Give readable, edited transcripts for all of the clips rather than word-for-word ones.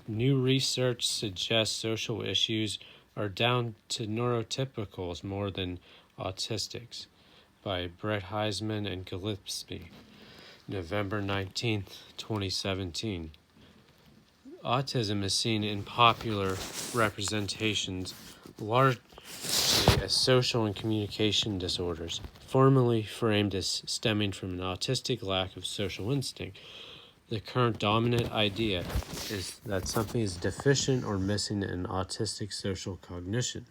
New research suggests social issues are down to neurotypicals more than autistics, by Brett Heisman and Gillespie, November 19th, 2017. Autism is seen in popular representations largely as social and communication disorders, formerly framed as stemming from an autistic lack of social instinct. The current dominant idea is that something is deficient or missing in autistic social cognition,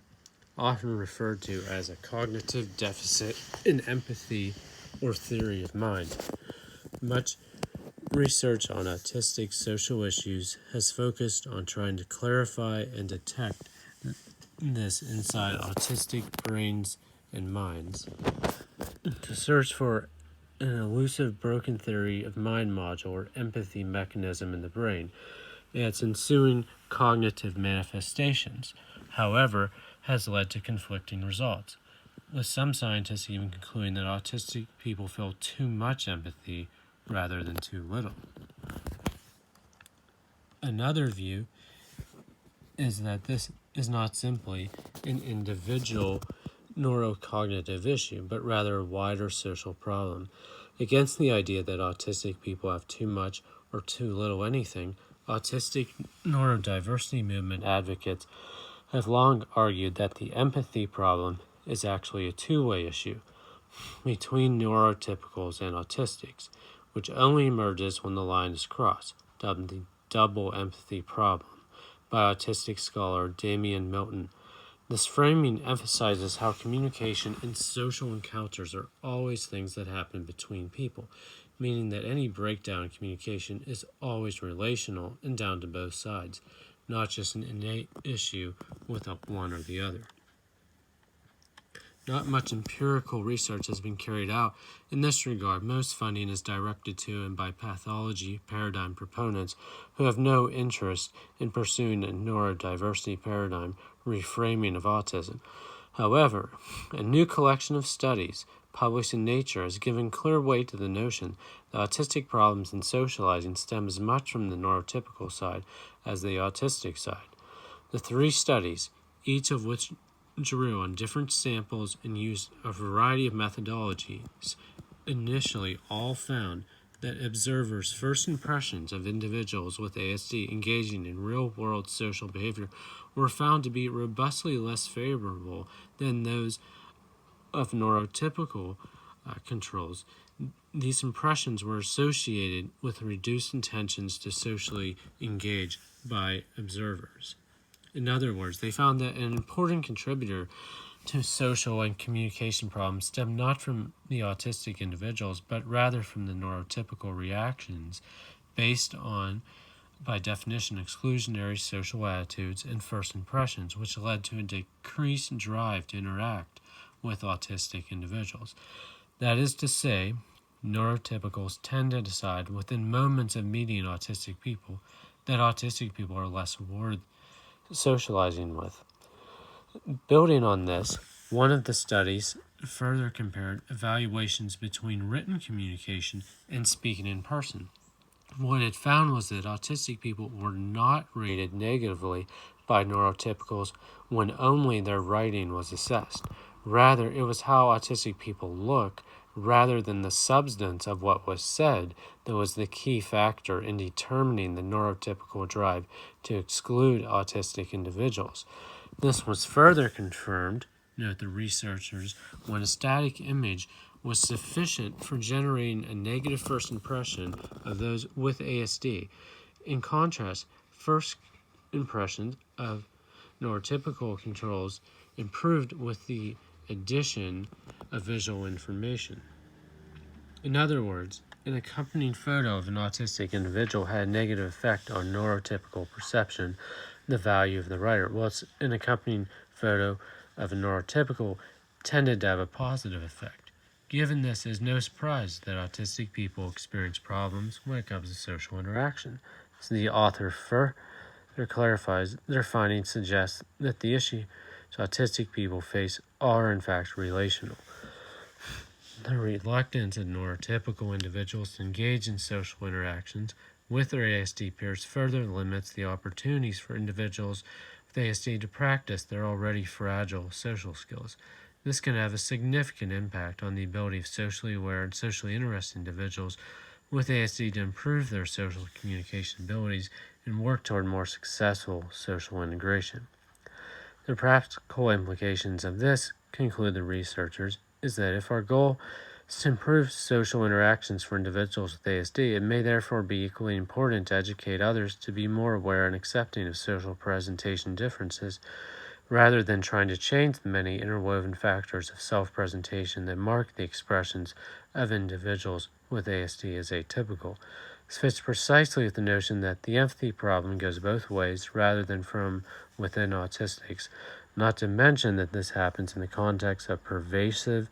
often referred to as a cognitive deficit in empathy or theory of mind. Much research on autistic social issues has focused on trying to clarify and detect this inside autistic brains and minds. To search for an elusive broken theory of mind module or empathy mechanism in the brain and its ensuing cognitive manifestations, however, has led to conflicting results, with some scientists even concluding that autistic people feel too much empathy rather than too little. Another view is that this is not simply an individual neurocognitive issue, but rather a wider social problem. Against the idea that autistic people have too much or too little anything, autistic neurodiversity movement advocates have long argued that the empathy problem is actually a two-way issue between neurotypicals and autistics, which only emerges when the line is crossed, dubbed the double empathy problem by autistic scholar Damian Milton. This framing emphasizes how communication and social encounters are always things that happen between people, meaning that any breakdown in communication is always relational and down to both sides, not just an innate issue with one or the other. Not much empirical research has been carried out in this regard. Most funding is directed to and by pathology paradigm proponents who have no interest in pursuing a neurodiversity paradigm reframing of autism. However, a new collection of studies published in Nature has given clear weight to the notion that autistic problems in socializing stem as much from the neurotypical side as the autistic side. The three studies, each of which drew on different samples and used a variety of methodologies, initially all found that observers' first impressions of individuals with ASD engaging in real-world social behavior were found to be robustly less favorable than those of neurotypical controls. These impressions were associated with reduced intentions to socially engage by observers. In other words, they found that an important contributor to social and communication problems stem not from the autistic individuals, but rather from the neurotypical reactions based on, by definition, exclusionary social attitudes and first impressions, which led to a decreased drive to interact with autistic individuals. That is to say, neurotypicals tend to decide within moments of meeting autistic people that autistic people are less worth socializing with. Building on this, one of the studies further compared evaluations between written communication and speaking in person. What it found was that autistic people were not rated negatively by neurotypicals when only their writing was assessed. Rather, it was how autistic people look rather than the substance of what was said that was the key factor in determining the neurotypical drive to exclude autistic individuals. This was further confirmed, note the researchers, when a static image was sufficient for generating a negative first impression of those with ASD. In contrast, first impressions of neurotypical controls improved with the addition of visual information. In other words, an accompanying photo of an autistic individual had a negative effect on neurotypical perception, the value of the writer, whilst an accompanying photo of a neurotypical tended to have a positive effect. Given this, it is no surprise that autistic people experience problems when it comes to social interaction. As the author further clarifies, their findings suggest that the issues autistic people face are in fact relational. The reluctance of neurotypical individuals to engage in social interactions with their ASD peers further limits the opportunities for individuals with ASD to practice their already fragile social skills. This can have a significant impact on the ability of socially aware and socially interested individuals with ASD to improve their social communication abilities and work toward more successful social integration. The practical implications of this, conclude the researchers, is that if our goal is to improve social interactions for individuals with ASD, it may therefore be equally important to educate others to be more aware and accepting of social presentation differences, rather than trying to change the many interwoven factors of self-presentation that mark the expressions of individuals with ASD as atypical. This fits precisely with the notion that the empathy problem goes both ways rather than from within autistics, not to mention that this happens in the context of pervasive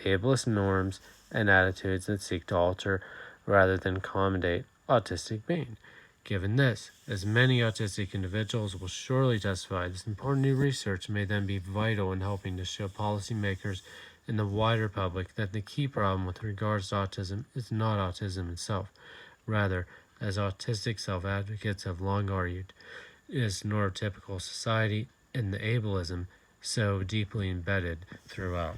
ableist norms and attitudes that seek to alter rather than accommodate autistic being. Given this, as many autistic individuals will surely testify, this important new research may then be vital in helping to show policymakers and the wider public that the key problem with regards to autism is not autism itself. Rather, as autistic self-advocates have long argued, it is neurotypical society and the ableism so deeply embedded throughout.